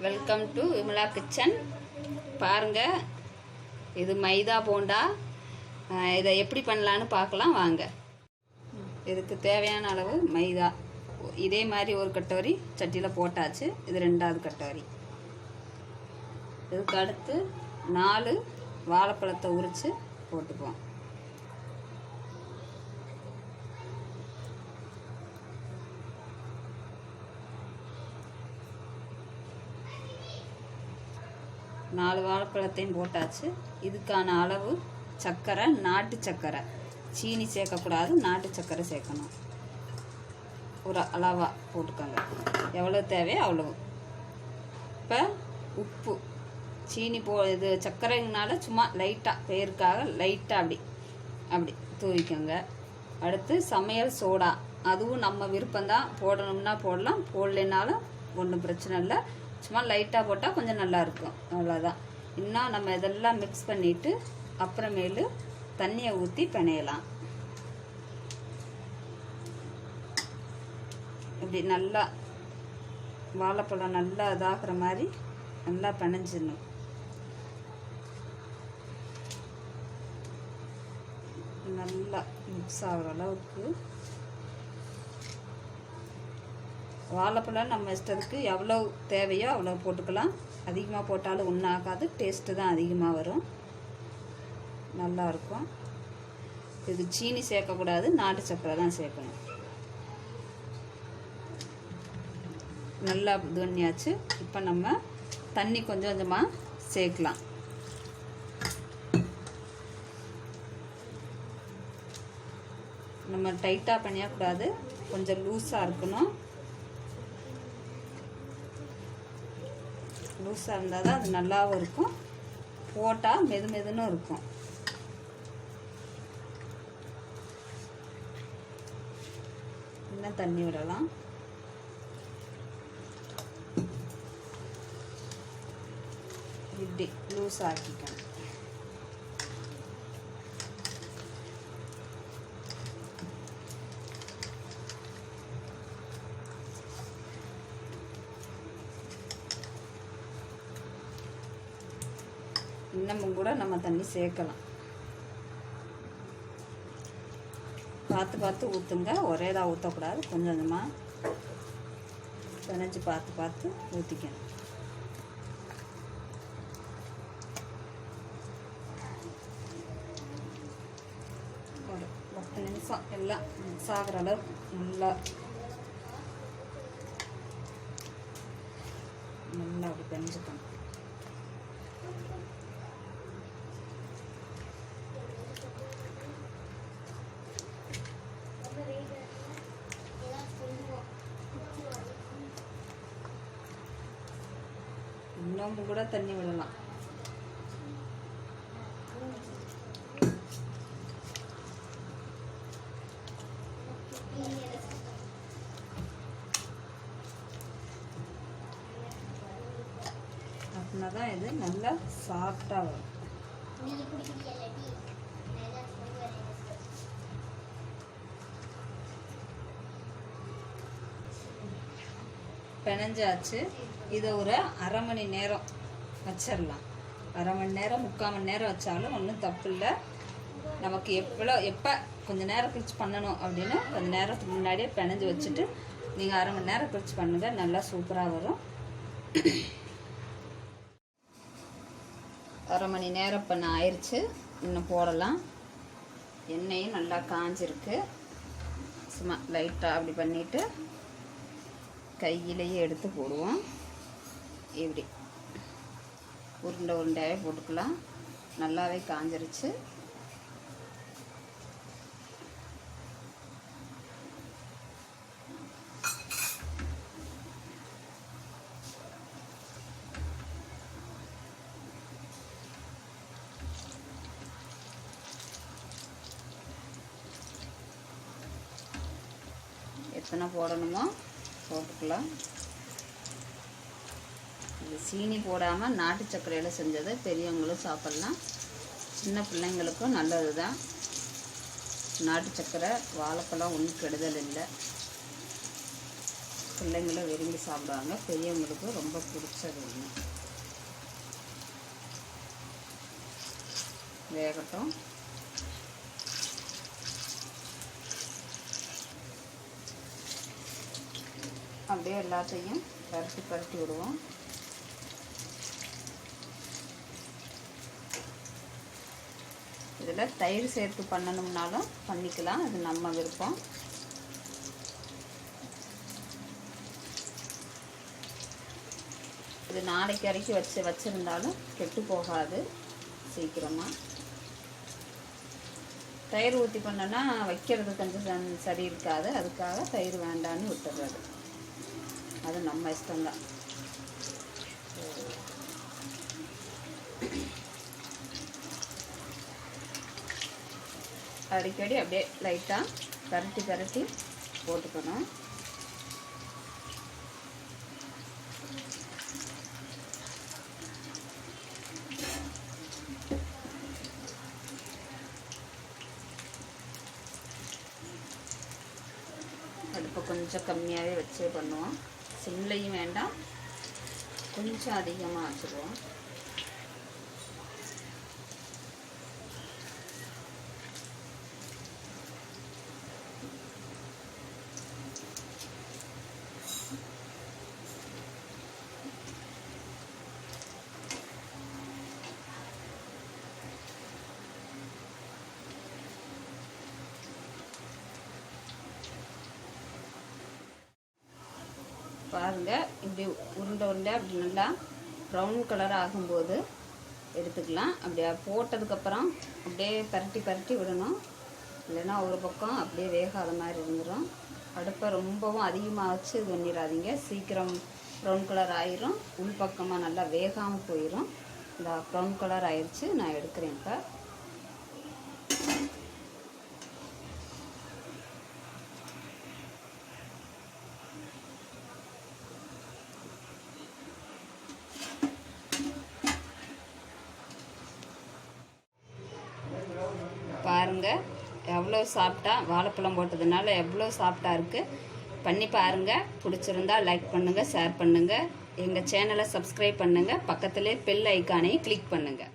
Welcome to Vimala kitchen. பாருங்கள், இது மைதா போண்டா. இதை எப்படி பண்ணலான்னு பார்க்கலாம் வாங்க. இதுக்கு தேவையான அளவு மைதா இதே மாதிரி ஒரு கட்டோரி சட்டியில் போட்டாச்சு. இது ரெண்டாவது கட்டோரி. இதுக்கு அடுத்து 4 வாழைப்பழத்தை உரித்து போட்டுப்போம். நாலு வாழைப்பழத்தையும் போட்டாச்சு. இதுக்கான அளவு சர்க்கரை, நாட்டு சர்க்கரை, சீனி சேர்க்கக்கூடாது, நாட்டு சர்க்கரை சேர்க்கணும். ஒரு அளவாக போட்டுக்கோங்க, எவ்வளோ தேவையோ அவ்வளோ. இப்போ உப்பு, சீனி இது சர்க்கரைங்கனால சும்மா லைட்டாக பேருக்காக லைட்டாக அப்படி தூவிக்கோங்க. அடுத்து சமையல் சோடா, அதுவும் நம்ம விருப்பம்தான், போடணும்னா போடலாம், போடலைனாலும் ஒன்றும் பிரச்சனை இல்லை. சும்மா லைட்டாக போட்டால் கொஞ்சம் நல்லாயிருக்கும், அவ்வளோதான். இன்னும் நம்ம இதெல்லாம் மிக்ஸ் பண்ணிவிட்டு அப்புறமேலு தண்ணியை ஊற்றி பிணையலாம். இப்படி நல்லா வாழைப்பழம் நல்லா இதாகிற மாதிரி நல்லா பிணைஞ்சிடணும். நல்லா மிக்ஸ் ஆகிற அளவுக்கு. வாழைப்பழம் நம்ம இஷ்டத்துக்கு எவ்வளோ தேவையோ அவ்வளோ போட்டுக்கலாம். அதிகமாக போட்டாலும் ஒன்றும் ஆகாது, டேஸ்ட்டு தான் அதிகமாக வரும், நல்லாயிருக்கும். இது சீனி சேர்க்கக்கூடாது, நாட்டு சர்க்கரை தான் சேர்க்கணும். நல்லா இது பண்ணியாச்சு. இப்போ நம்ம தண்ணி கொஞ்சம் கொஞ்சமாக சேர்க்கலாம். நம்ம டைட்டாக பண்ணிடக்கூடாது, கொஞ்சம் லூஸாக இருக்கணும். லூஸாக இருந்தால் தான் அது நல்லாவும் இருக்கும், போட்டால் மெதுன்னு இருக்கும். இன்னும் தண்ணி விடலாம். இப்படி லூஸ் ஆக்கிக்கணும். இன்னமும் கூட நம்ம தண்ணி சேர்க்கலாம். பார்த்து ஊற்றுங்க, ஒரேதாக ஊற்றக்கூடாது, கொஞ்சம் கொஞ்சமாக பிணைஞ்சு பார்த்து ஊற்றிக்கணும். ஒரு 10 நிமிஷம் எல்லாம் மிக்ஸ் ஆகிற அளவுக்கு நல்லா அப்படி பிணைஞ்சுக்கணும். இன்னும் கூட தண்ணி விடலாம். அப்படின்னா தான் இது நல்லா சாஃப்டாக வரும். பிணைஞ்சாச்சு. இதை ஒரு அரை மணி நேரம் வச்சிடலாம். அரை மணி நேரம் 3/4 மணி நேரம் வச்சாலும் ஒன்றும் தப்பு இல்லை. நமக்கு எப்போ கொஞ்சம் நேரம் கழிச்சு பண்ணணும் அப்படின்னு கொஞ்சம் நேரத்துக்கு முன்னாடியே பிணைஞ்சு வச்சுட்டு நீங்கள் அரை மணி நேரம் கழிச்சு பண்ணுங்கள், நல்லா சூப்பராக வரும். அரை மணி நேரம் இப்போ நான் ஆயிடுச்சு. இன்னும் போடலாம். எண்ணெயும் நல்லா காஞ்சிருக்கு. சும்மா லைட்டாக அப்படி பண்ணிவிட்டு கையிலேயே எடுத்து போடுவோம். இப்படி உருண்டையாகவே போட்டுக்கலாம். நல்லாவே காஞ்சிருச்சு. எத்தனை போடணுமோ போட்டுக்கலாம். இது சீனி போடாமல் நாட்டு சர்க்கரையில் செஞ்சது பெரியவங்களும் சாப்பிட்லாம், சின்ன பிள்ளைங்களுக்கும் நல்லது தான். நாட்டு சர்க்கரை வாழைப்பழம் ஒன்றும் கெடுதல் இல்லை. பிள்ளைங்களும் விரும்பி சாப்பிடுவாங்க, பெரியவங்களுக்கு ரொம்ப பிடிச்சது ஒன்று. வேகட்டும். அப்படியே எல்லாத்தையும் பரட்டி விடுவோம். இதில் தயிர் சேர்த்து பண்ணணும்னாலும் பண்ணிக்கலாம், அது நம்ம விருப்பம். இது நாளைக்கு வரைக்கும் வச்சுருந்தாலும் கெட்டு போகாது சீக்கிரமாக. தயிர் ஊற்றி பண்ணோன்னா வைக்கிறது கொஞ்சம் சரி இருக்காது, அதுக்காக தயிர் வேண்டான்னு விட்டுறது. அது நம்ம இஷ்டம்தான். அடிக்கடி அப்படியே லைட்டாக பரட்டி போட்டுக்கணும். அடுப்பை கொஞ்சம் கம்மியாகவே வச்சே பண்ணுவோம். சிம்லையும் வேண்டாம், கொஞ்சம் அதிகமாக வச்சுக்குவோம். பாருங்கள், இப்படி உருண்டை அப்படி நல்லா ப்ரௌன் கலர் ஆகும்போது எடுத்துக்கலாம். அப்படியே போட்டதுக்கப்புறம் அப்படியே பரட்டி விடணும், இல்லைன்னா ஒரு பக்கம் அப்படியே வேகாத மாதிரி இருந்துடும். அடுப்பை ரொம்பவும் அதிகமாக வச்சு இது பண்ணிடாதீங்க, சீக்கிரம் ப்ரௌன் கலர் ஆயிரும், உள் பக்கமாக நல்லா வேகாமல் போயிடும். இந்த ப்ரௌன் கலர் ஆயிடுச்சு, நான் எடுக்கிறேன். இப்போ பாருங்கள் எவ்வளோ சாஃப்டாக, வாழைப்பழம் போட்டதுனால எவ்வளோ சாஃப்டாக இருக்குது. பண்ணி பாருங்கள். பிடிச்சிருந்தா லைக் பண்ணுங்கள், ஷேர் பண்ணுங்கள், எங்கள் சேனலை சப்ஸ்கிரைப் பண்ணுங்கள், பக்கத்துலேயே பெல் ஐக்கானையும் கிளிக் பண்ணுங்கள்.